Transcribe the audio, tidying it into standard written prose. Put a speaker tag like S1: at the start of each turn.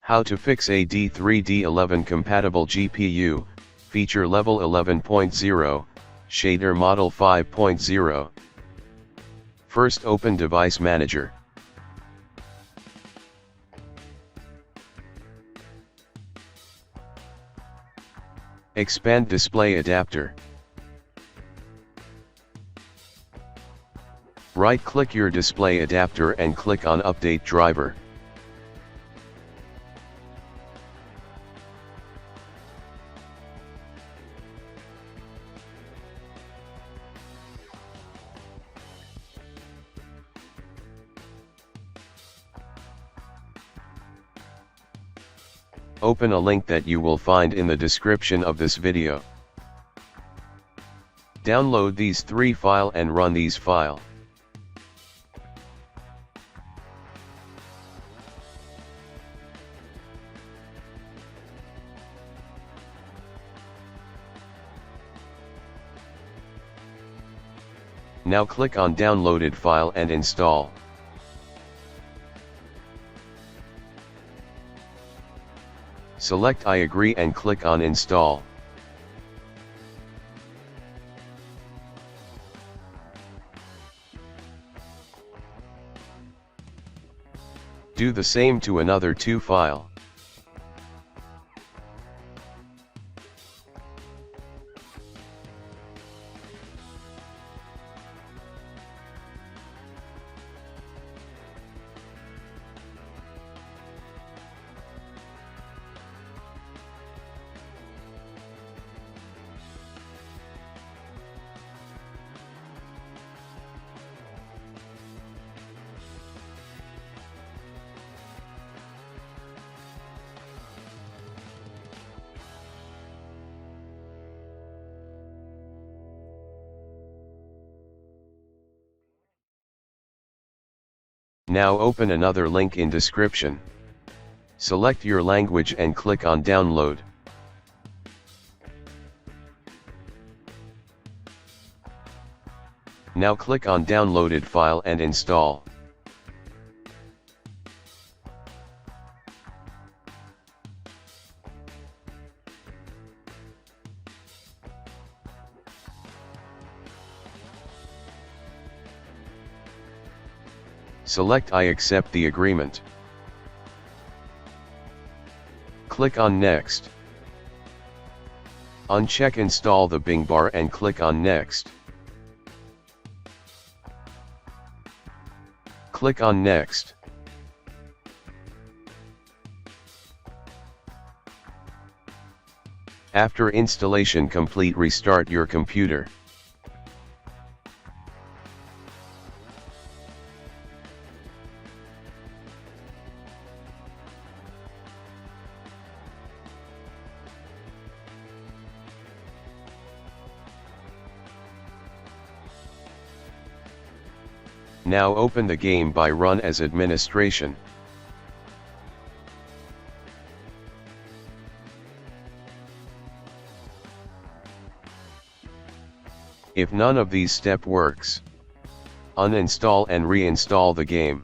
S1: How to fix a D3D11 compatible GPU, feature level 11.0, shader model 5.0. First open Device Manager. Expand Display Adapter. Right-click your display adapter and click on Update Driver. Open a link that you will find in the description of this video. Download these 3 files and run these files. Now click on downloaded file and install. Select I agree and click on install. Do the same to another 2 files. Now open another link in description. Select your language and click on download. Now click on downloaded file and install. Select I accept the agreement. Click on Next. Uncheck Install the Bing bar and click on Next. Click on Next. After installation complete, restart your computer. Now open the game by Run as Administration. If none of these steps works, uninstall and reinstall the game.